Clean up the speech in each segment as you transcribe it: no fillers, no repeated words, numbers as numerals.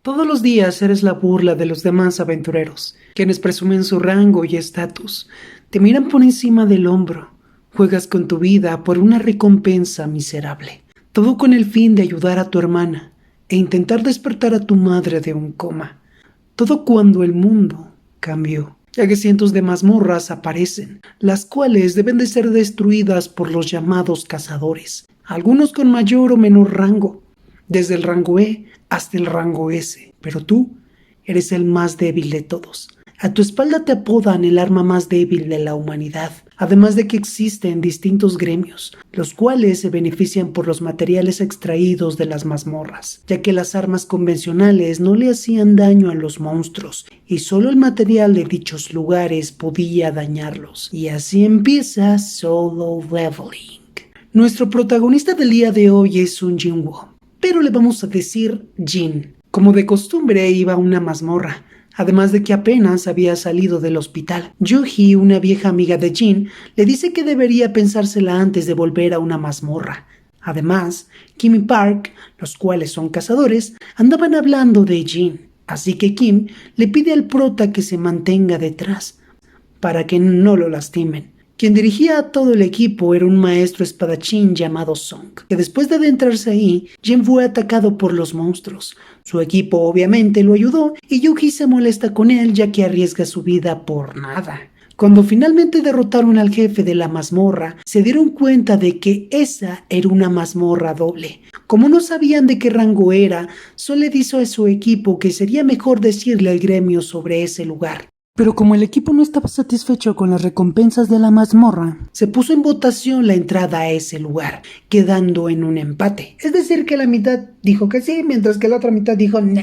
Todos los días eres la burla de los demás aventureros, quienes presumen su rango y estatus. Te miran por encima del hombro. Juegas con tu vida por una recompensa miserable. Todo con el fin de ayudar a tu hermana e intentar despertar a tu madre de un coma. Todo cuando el mundo cambió, ya que cientos de mazmorras aparecen, las cuales deben de ser destruidas por los llamados cazadores, algunos con mayor o menor rango, desde el rango E hasta el rango S, pero tú eres el más débil de todos. A tu espalda te apodan el arma más débil de la humanidad, además de que existen distintos gremios, los cuales se benefician por los materiales extraídos de las mazmorras, ya que las armas convencionales no le hacían daño a los monstruos, y solo el material de dichos lugares podía dañarlos. Y así empieza Solo Leveling. Nuestro protagonista del día de hoy es un Jinwoo, pero le vamos a decir Jin. Como de costumbre iba a una mazmorra, además de que apenas había salido del hospital. Yuji, una vieja amiga de Jin, le dice que debería pensársela antes de volver a una mazmorra. Además, Kim y Park, los cuales son cazadores, andaban hablando de Jin, así que Kim le pide al prota que se mantenga detrás, para que no lo lastimen. Quien dirigía a todo el equipo era un maestro espadachín llamado Song, que después de adentrarse ahí, Jin fue atacado por los monstruos. Su equipo obviamente lo ayudó y Yuji se molesta con él ya que arriesga su vida por nada. Cuando finalmente derrotaron al jefe de la mazmorra, se dieron cuenta de que esa era una mazmorra doble. Como no sabían de qué rango era, solo le dijo a su equipo que sería mejor decirle al gremio sobre ese lugar. Pero como el equipo no estaba satisfecho con las recompensas de la mazmorra, se puso en votación la entrada a ese lugar, quedando en un empate. Es decir, que la mitad dijo que sí, mientras que la otra mitad dijo no.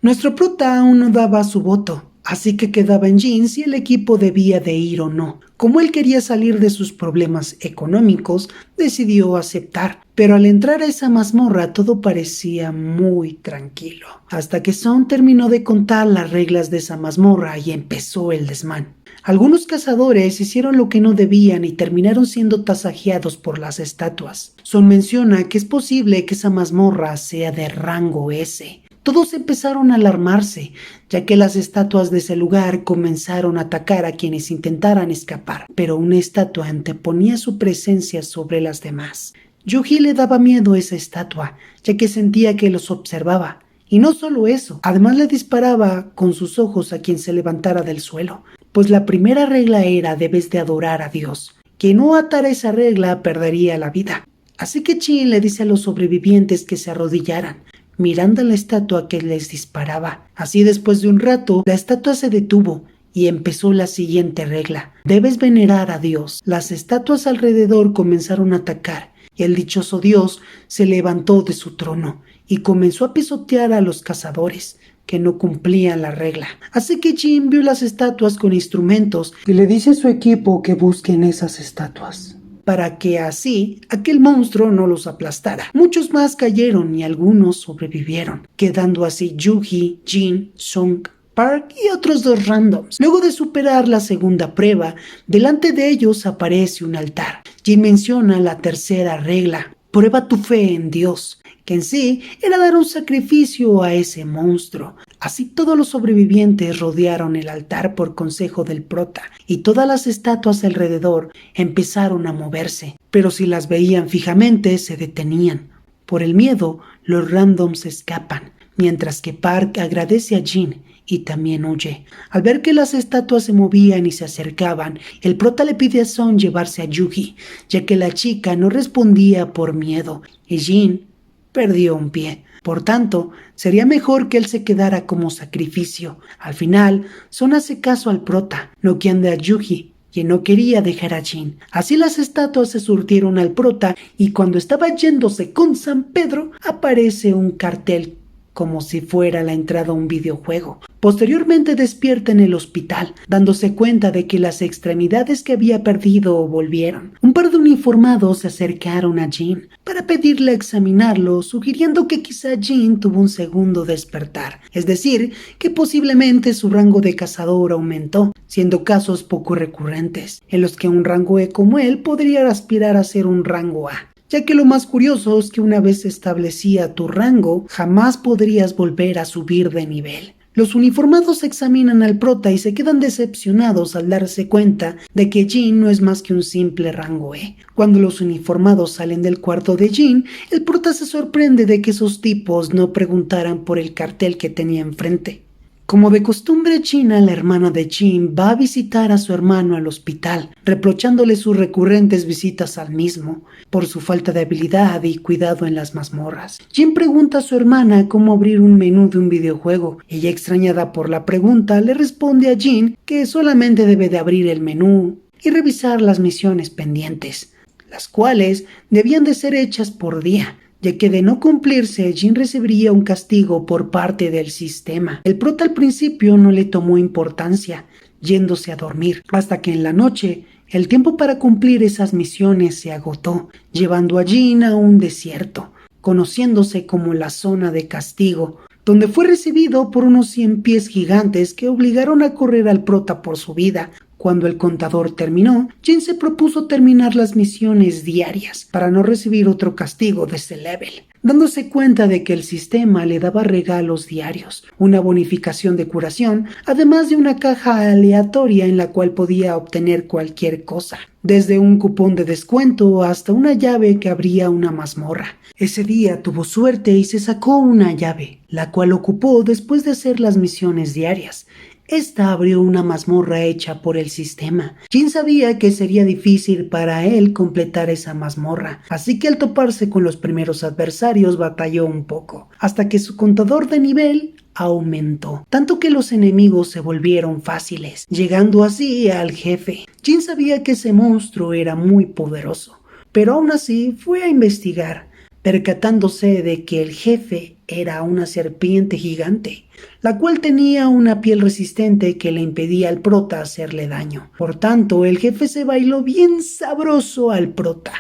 Nuestro prota aún no daba su voto, así que quedaba en Jin si el equipo debía de ir o no. Como él quería salir de sus problemas económicos, decidió aceptar. Pero al entrar a esa mazmorra todo parecía muy tranquilo, hasta que Son terminó de contar las reglas de esa mazmorra y empezó el desmán. Algunos cazadores hicieron lo que no debían y terminaron siendo tasajeados por las estatuas. Son menciona que es posible que esa mazmorra sea de rango S. Todos empezaron a alarmarse, ya que las estatuas de ese lugar comenzaron a atacar a quienes intentaran escapar, pero una estatua anteponía su presencia sobre las demás. Yuji le daba miedo a esa estatua, ya que sentía que los observaba. Y no solo eso, además le disparaba con sus ojos a quien se levantara del suelo. Pues la primera regla era: debes de adorar a Dios. Quien no atara esa regla perdería la vida. Así que Jin le dice a los sobrevivientes que se arrodillaran, mirando a la estatua que les disparaba. Así después de un rato, la estatua se detuvo y empezó la siguiente regla: debes venerar a Dios. Las estatuas alrededor comenzaron a atacar. Y el dichoso Dios se levantó de su trono y comenzó a pisotear a los cazadores que no cumplían la regla. Así que Jin vio las estatuas con instrumentos y le dice a su equipo que busquen esas estatuas, para que así aquel monstruo no los aplastara. Muchos más cayeron y algunos sobrevivieron, quedando así Yuji, Jin, Song, Park y otros dos randoms. Luego de superar la segunda prueba, delante de ellos aparece un altar. Jin menciona la tercera regla: prueba tu fe en Dios, que en sí era dar un sacrificio a ese monstruo. Así todos los sobrevivientes rodearon el altar por consejo del prota, y todas las estatuas alrededor empezaron a moverse, pero si las veían fijamente se detenían. Por el miedo, los randoms escapan, mientras que Park agradece a Jin y también huye. Al ver que las estatuas se movían y se acercaban, el prota le pide a Son llevarse a Yuji, ya que la chica no respondía por miedo, y Jin perdió un pie. Por tanto, sería mejor que él se quedara como sacrificio. Al final, Son hace caso al prota, noqueando a Yuji, quien no quería dejar a Jin. Así las estatuas se surtieron al prota, y cuando estaba yéndose con San Pedro, aparece un cartel como si fuera la entrada a un videojuego. Posteriormente despierta en el hospital, dándose cuenta de que las extremidades que había perdido volvieron. Un par de uniformados se acercaron a Jin para pedirle examinarlo, sugiriendo que quizá Jin tuvo un segundo despertar, es decir, que posiblemente su rango de cazador aumentó, siendo casos poco recurrentes, en los que un rango E como él podría aspirar a ser un rango A. ya que lo más curioso es que una vez establecía tu rango, jamás podrías volver a subir de nivel. Los uniformados examinan al prota y se quedan decepcionados al darse cuenta de que Jin no es más que un simple rango E. Cuando los uniformados salen del cuarto de Jin, el prota se sorprende de que esos tipos no preguntaran por el cartel que tenía enfrente. Como de costumbre china, la hermana de Jin va a visitar a su hermano al hospital, reprochándole sus recurrentes visitas al mismo, por su falta de habilidad y cuidado en las mazmorras. Jin pregunta a su hermana cómo abrir un menú de un videojuego. Ella, extrañada por la pregunta, le responde a Jin que solamente debe de abrir el menú y revisar las misiones pendientes, las cuales debían de ser hechas por día, ya que de no cumplirse, Jin recibiría un castigo por parte del sistema. El prota al principio no le tomó importancia, yéndose a dormir, hasta que en la noche el tiempo para cumplir esas misiones se agotó, llevando a Jin a un desierto, conociéndose como la zona de castigo, donde fue recibido por unos 100 pies gigantes que obligaron a correr al prota por su vida. Cuando el contador terminó, Jin se propuso terminar las misiones diarias para no recibir otro castigo de ese level, dándose cuenta de que el sistema le daba regalos diarios, una bonificación de curación, además de una caja aleatoria en la cual podía obtener cualquier cosa, desde un cupón de descuento hasta una llave que abría una mazmorra. Ese día tuvo suerte y se sacó una llave, la cual ocupó después de hacer las misiones diarias. Esta abrió una mazmorra hecha por el sistema. Jin sabía que sería difícil para él completar esa mazmorra, así que al toparse con los primeros adversarios batalló un poco, hasta que su contador de nivel aumentó, tanto que los enemigos se volvieron fáciles, llegando así al jefe. Jin sabía que ese monstruo era muy poderoso, pero aún así fue a investigar, percatándose de que el jefe era una serpiente gigante, la cual tenía una piel resistente que le impedía al prota hacerle daño. Por tanto, el jefe se bailó bien sabroso al prota,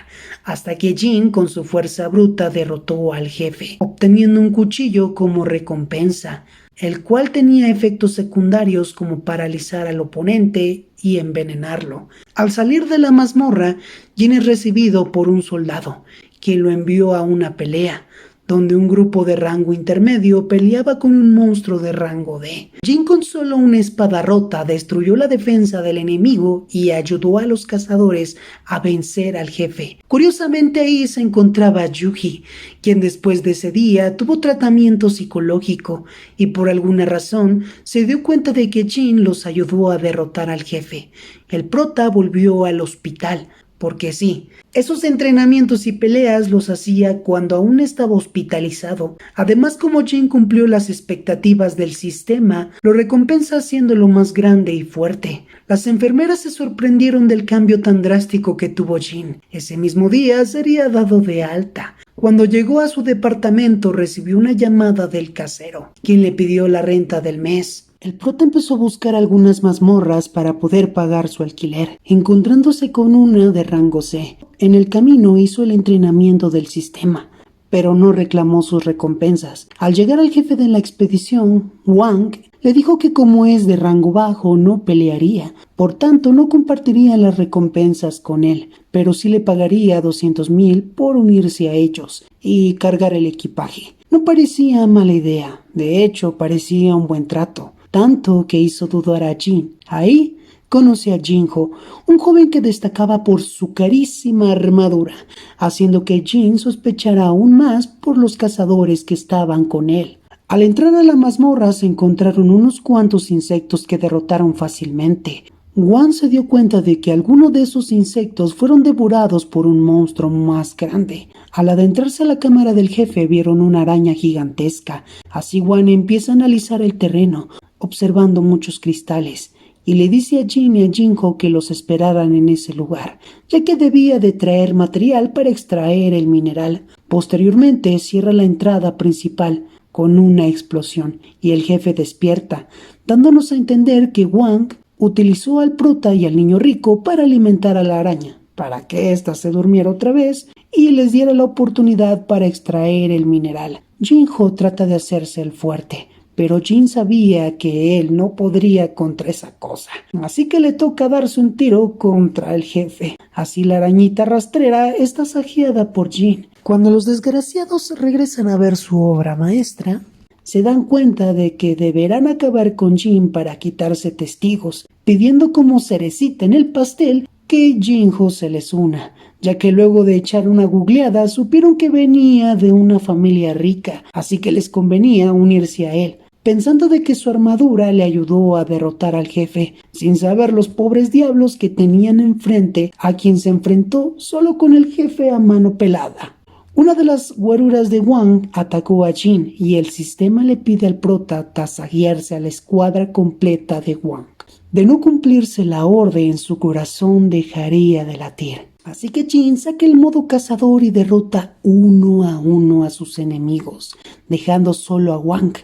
hasta que Jin con su fuerza bruta derrotó al jefe, obteniendo un cuchillo como recompensa, el cual tenía efectos secundarios como paralizar al oponente y envenenarlo. Al salir de la mazmorra, Jin es recibido por un soldado, quien lo envió a una pelea, donde un grupo de rango intermedio peleaba con un monstruo de rango D. Jin con solo una espada rota destruyó la defensa del enemigo y ayudó a los cazadores a vencer al jefe. Curiosamente ahí se encontraba Yuji, quien después de ese día tuvo tratamiento psicológico y por alguna razón se dio cuenta de que Jin los ayudó a derrotar al jefe. El prota volvió al hospital, porque sí, esos entrenamientos y peleas los hacía cuando aún estaba hospitalizado. Además, como Jin cumplió las expectativas del sistema, lo recompensa haciéndolo más grande y fuerte. Las enfermeras se sorprendieron del cambio tan drástico que tuvo Jin. Ese mismo día sería dado de alta. Cuando llegó a su departamento recibió una llamada del casero, quien le pidió la renta del mes. El prota empezó a buscar algunas mazmorras para poder pagar su alquiler, encontrándose con una de rango C. En el camino hizo el entrenamiento del sistema, pero no reclamó sus recompensas. Al llegar al jefe de la expedición, Wang le dijo que como es de rango bajo no pelearía, por tanto no compartiría las recompensas con él, pero sí le pagaría 200,000 por unirse a ellos y cargar el equipaje. No parecía mala idea, de hecho parecía un buen trato, tanto que hizo dudar a Jin. Ahí conoce a Jinho, un joven que destacaba por su carísima armadura, haciendo que Jin sospechara aún más por los cazadores que estaban con él. Al entrar a la mazmorra se encontraron unos cuantos insectos que derrotaron fácilmente. Wang se dio cuenta de que algunos de esos insectos fueron devorados por un monstruo más grande. Al adentrarse a la cámara del jefe vieron una araña gigantesca. Así Wang empieza a analizar el terreno, observando muchos cristales, y le dice a Jin y a Jinho que los esperaran en ese lugar, ya que debía de traer material para extraer el mineral. Posteriormente cierra la entrada principal con una explosión, y el jefe despierta, dándonos a entender que Wang utilizó al prota y al niño rico para alimentar a la araña, para que ésta se durmiera otra vez y les diera la oportunidad para extraer el mineral. Jinho trata de hacerse el fuerte, pero Jin sabía que él no podría contra esa cosa. Así que le toca darse un tiro contra el jefe. Así la arañita rastrera está saqueada por Jin. Cuando los desgraciados regresan a ver su obra maestra, se dan cuenta de que deberán acabar con Jin para quitarse testigos, pidiendo como cerecita en el pastel que Jinho se les una, ya que luego de echar una googleada supieron que venía de una familia rica, así que les convenía unirse a él, pensando de que su armadura le ayudó a derrotar al jefe, sin saber los pobres diablos que tenían enfrente, a quien se enfrentó solo con el jefe a mano pelada. Una de las guaruras de Wang atacó a Jin y el sistema le pide al prota tasajearse a la escuadra completa de Wang. De no cumplirse la orden, su corazón dejaría de latir. Así que Jin saca el modo cazador y derrota uno a sus enemigos, dejando solo a Wang,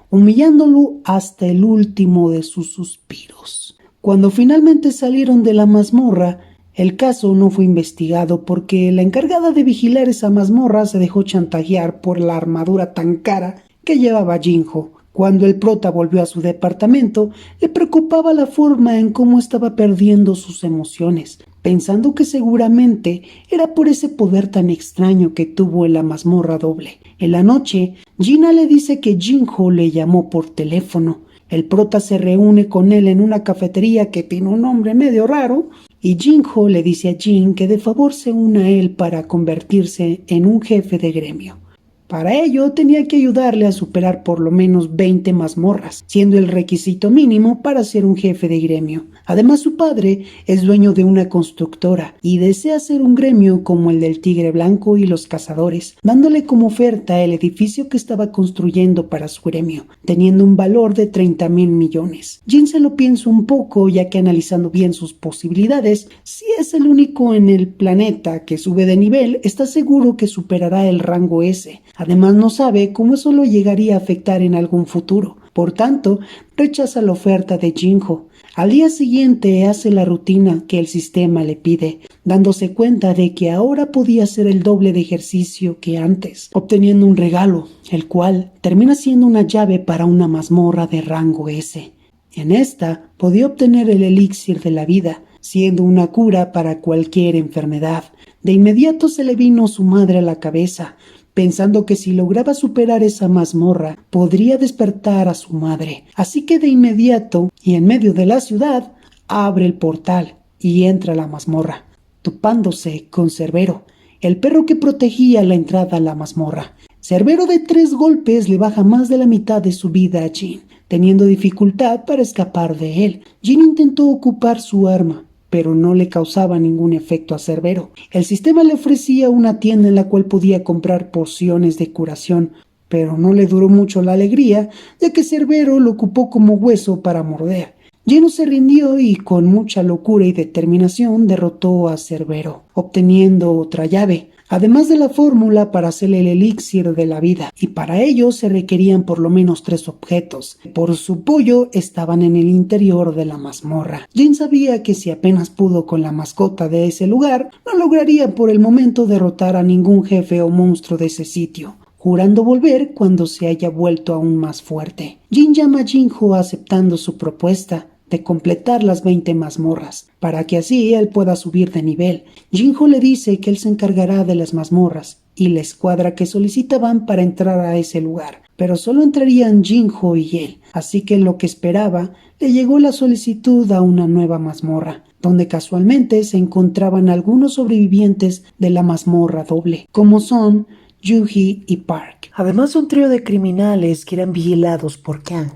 humillándolo hasta el último de sus suspiros. Cuando finalmente salieron de la mazmorra, el caso no fue investigado porque la encargada de vigilar esa mazmorra se dejó chantajear por la armadura tan cara que llevaba Jinho. Cuando el prota volvió a su departamento, le preocupaba la forma en cómo estaba perdiendo sus emociones, pensando que seguramente era por ese poder tan extraño que tuvo en la mazmorra doble. En la noche, Gina le dice que Jinho le llamó por teléfono. El prota se reúne con él en una cafetería que tiene un nombre medio raro, y Jinho le dice a Jin que de favor se una a él para convertirse en un jefe de gremio. Para ello tenía que ayudarle a superar por lo menos 20 mazmorras, siendo el requisito mínimo para ser un jefe de gremio. Además, su padre es dueño de una constructora y desea hacer un gremio como el del Tigre Blanco y los Cazadores, dándole como oferta el edificio que estaba construyendo para su gremio, teniendo un valor de 30,000 millones. Jin se lo piensa un poco, ya que analizando bien sus posibilidades, si es el único en el planeta que sube de nivel, está seguro que superará el rango S. Además, no sabe cómo eso lo llegaría a afectar en algún futuro. Por tanto, rechaza la oferta de Jinho. Al día siguiente hace la rutina que el sistema le pide, dándose cuenta de que ahora podía hacer el doble de ejercicio que antes, obteniendo un regalo, el cual termina siendo una llave para una mazmorra de rango S. En esta podía obtener el elixir de la vida, siendo una cura para cualquier enfermedad. De inmediato se le vino su madre a la cabeza, pensando que si lograba superar esa mazmorra, podría despertar a su madre. Así que de inmediato, y en medio de la ciudad, abre el portal y entra a la mazmorra, topándose con Cerbero, el perro que protegía la entrada a la mazmorra. Cerbero de 3 golpes le baja más de la mitad de su vida a Jin, teniendo dificultad para escapar de él. Jin intentó ocupar su arma, pero no le causaba ningún efecto a Cerbero. El sistema le ofrecía una tienda en la cual podía comprar pociones de curación, pero no le duró mucho la alegría, ya que Cerbero lo ocupó como hueso para morder. Jin no se rindió y con mucha locura y determinación derrotó a Cerbero, obteniendo otra llave, además de la fórmula para hacer el elixir de la vida, y para ello se requerían por lo menos 3 objetos. Por su pollo estaban en el interior de la mazmorra. Jin sabía que si apenas pudo con la mascota de ese lugar, no lograría por el momento derrotar a ningún jefe o monstruo de ese sitio, jurando volver cuando se haya vuelto aún más fuerte. Jin llama a Jinho aceptando su propuesta de completar las 20 mazmorras, para que así él pueda subir de nivel. Jinho le dice que él se encargará de las mazmorras y la escuadra que solicitaban para entrar a ese lugar, pero solo entrarían Jinho y él, así que en lo que esperaba, le llegó la solicitud a una nueva mazmorra, donde casualmente se encontraban algunos sobrevivientes de la mazmorra doble, como son Yuji y Park, además de un trío de criminales que eran vigilados por Kang,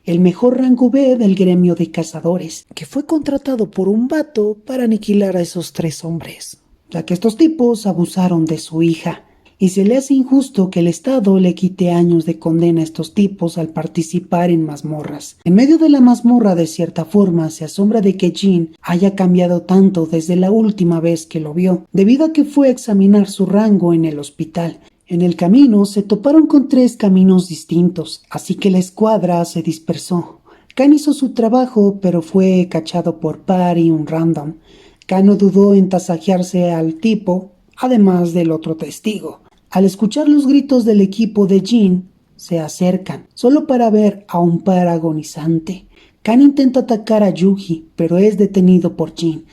el mejor rango B del gremio de cazadores, que fue contratado por un vato para aniquilar a esos 3 hombres, ya que estos tipos abusaron de su hija, y se le hace injusto que el Estado le quite años de condena a estos tipos al participar en mazmorras. En medio de la mazmorra, de cierta forma, se asombra de que Jin haya cambiado tanto desde la última vez que lo vio, debido a que fue a examinar su rango en el hospital. En el camino se toparon con 3 caminos distintos, así que la escuadra se dispersó. Khan hizo su trabajo, pero fue cachado por Par y un random. Khan no dudó en tasajearse al tipo, además del otro testigo. Al escuchar los gritos del equipo de Jin, se acercan, solo para ver a un par agonizante. Kan intenta atacar a Yuji, pero es detenido por Jin.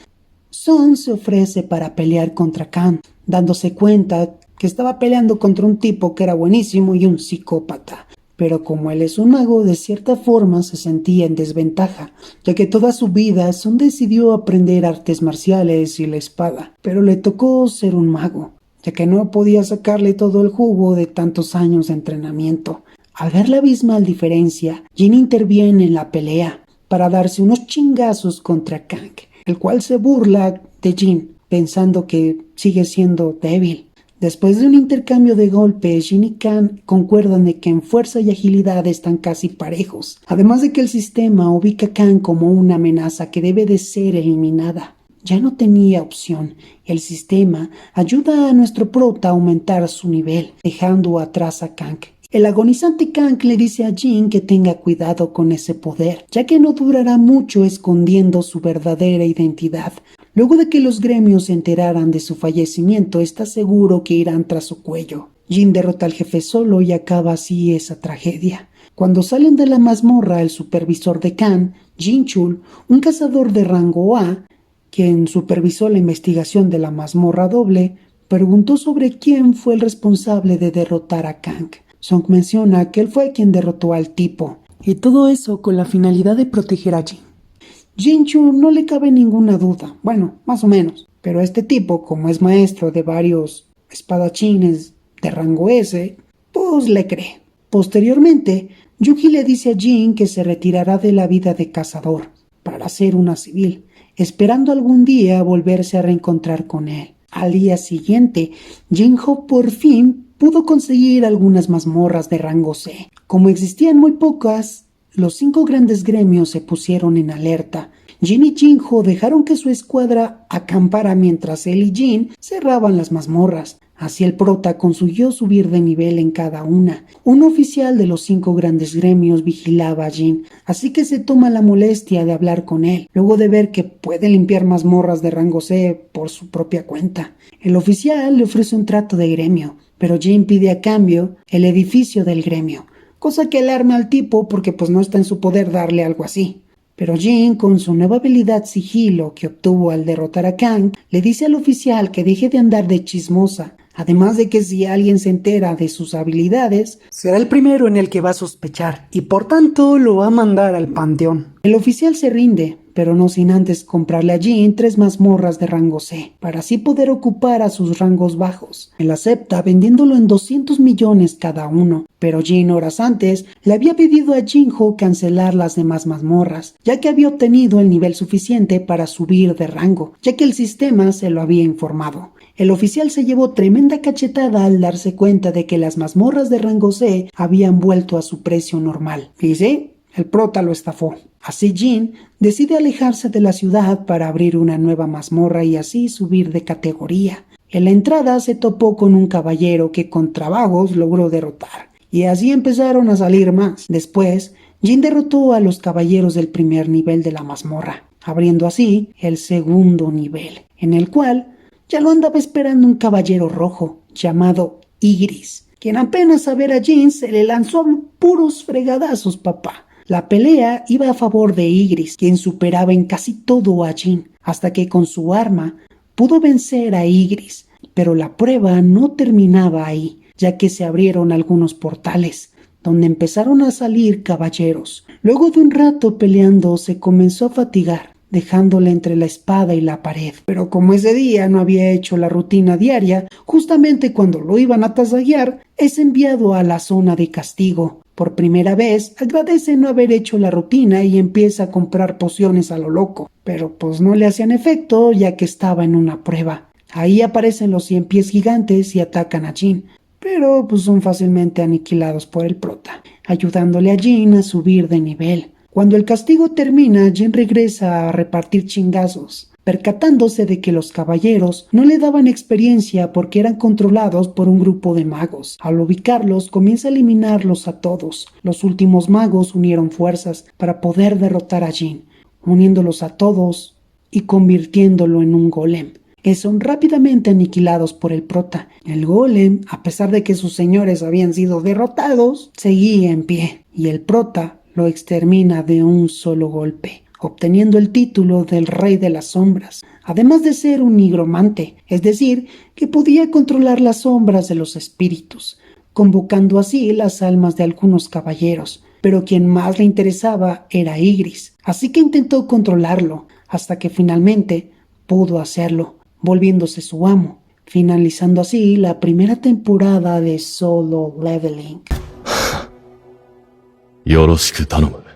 Son se ofrece para pelear contra Kan, dándose cuenta que estaba peleando contra un tipo que era buenísimo y un psicópata. Pero como él es un mago, de cierta forma se sentía en desventaja, ya que toda su vida Son decidió aprender artes marciales y la espada, pero le tocó ser un mago, ya que no podía sacarle todo el jugo de tantos años de entrenamiento. Al ver la abismal diferencia, Jin interviene en la pelea para darse unos chingazos contra Kang, el cual se burla de Jin, pensando que sigue siendo débil. Después de un intercambio de golpes, Jin y Kan concuerdan de que en fuerza y agilidad están casi parejos, además de que el sistema ubica a Kan como una amenaza que debe de ser eliminada. Ya no tenía opción. El sistema ayuda a nuestro prota a aumentar su nivel, dejando atrás a Kang. El agonizante Kang le dice a Jin que tenga cuidado con ese poder, ya que no durará mucho escondiendo su verdadera identidad. Luego de que los gremios se enteraran de su fallecimiento, está seguro que irán tras su cuello. Jin derrota al jefe solo y acaba así esa tragedia. Cuando salen de la mazmorra, el supervisor de Kan, Jin-chul, un cazador de rango A, quien supervisó la investigación de la mazmorra doble, preguntó sobre quién fue el responsable de derrotar a Kang. Song menciona que él fue quien derrotó al tipo, y todo eso con la finalidad de proteger a Jin. Jin-chul no le cabe ninguna duda, bueno, más o menos, pero este tipo, como es maestro de varios espadachines de rango S, pues le cree. Posteriormente, Yuji le dice a Jin que se retirará de la vida de cazador para ser una civil, esperando algún día volverse a reencontrar con él. Al día siguiente, Jinho por fin pudo conseguir algunas mazmorras de rango C. Como existían muy pocas, los 5 grandes gremios se pusieron en alerta. Jin y Jinho dejaron que su escuadra acampara mientras él y Jin cerraban las mazmorras. Así el prota consiguió subir de nivel en cada una. Un oficial de los 5 grandes gremios vigilaba a Jin, así que se toma la molestia de hablar con él, luego de ver que puede limpiar mazmorras de rango C por su propia cuenta. El oficial le ofrece un trato de gremio, pero Jin pide a cambio el edificio del gremio, cosa que alarma al tipo porque pues no está en su poder darle algo así. Pero Jin, con su nueva habilidad sigilo que obtuvo al derrotar a Kang, le dice al oficial que deje de andar de chismosa, además de que si alguien se entera de sus habilidades, será el primero en el que va a sospechar y por tanto lo va a mandar al panteón. El oficial se rinde, pero no sin antes comprarle a Jin 3 mazmorras de rango C, para así poder ocupar a sus rangos bajos. Él acepta vendiéndolo en 200 millones cada uno, pero Jin horas antes le había pedido a Jinho cancelar las demás mazmorras, ya que había obtenido el nivel suficiente para subir de rango, ya que el sistema se lo había informado. El oficial se llevó tremenda cachetada al darse cuenta de que las mazmorras de rango C habían vuelto a su precio normal. Y sí, el prota lo estafó. Así Jin decide alejarse de la ciudad para abrir una nueva mazmorra y así subir de categoría. En la entrada se topó con un caballero que con trabajos logró derrotar, y así empezaron a salir más. Después, Jin derrotó a los caballeros del primer nivel de la mazmorra, abriendo así el segundo nivel, en el cual ya lo andaba esperando un caballero rojo llamado Igris, quien apenas a ver a Jin se le lanzó puros fregadazos, papá. La pelea iba a favor de Igris, quien superaba en casi todo a Jin, hasta que con su arma pudo vencer a Igris. Pero la prueba no terminaba ahí, ya que se abrieron algunos portales, donde empezaron a salir caballeros. Luego de un rato peleando se comenzó a fatigar, dejándole entre la espada y la pared. Pero como ese día no había hecho la rutina diaria, justamente cuando lo iban a tasajear, es enviado a la zona de castigo. Por primera vez, agradece no haber hecho la rutina y empieza a comprar pociones a lo loco, pero pues no le hacían efecto ya que estaba en una prueba. Ahí aparecen los 100 pies gigantes y atacan a Jin, pero pues son fácilmente aniquilados por el prota, ayudándole a Jin a subir de nivel. Cuando el castigo termina, Jin regresa a repartir chingazos, percatándose de que los caballeros no le daban experiencia porque eran controlados por un grupo de magos. Al ubicarlos, comienza a eliminarlos a todos. Los últimos magos unieron fuerzas para poder derrotar a Jin, uniéndolos a todos y convirtiéndolo en un golem. que son rápidamente aniquilados por el prota. El golem, a pesar de que sus señores habían sido derrotados, seguía en pie, y el prota lo extermina de un solo golpe, obteniendo el título del Rey de las Sombras, además de ser un nigromante, es decir, que podía controlar las sombras de los espíritus, convocando así las almas de algunos caballeros, pero quien más le interesaba era Ygritte, así que intentó controlarlo, hasta que finalmente pudo hacerlo, volviéndose su amo, finalizando así la primera temporada de Solo Leveling. よろしく頼む。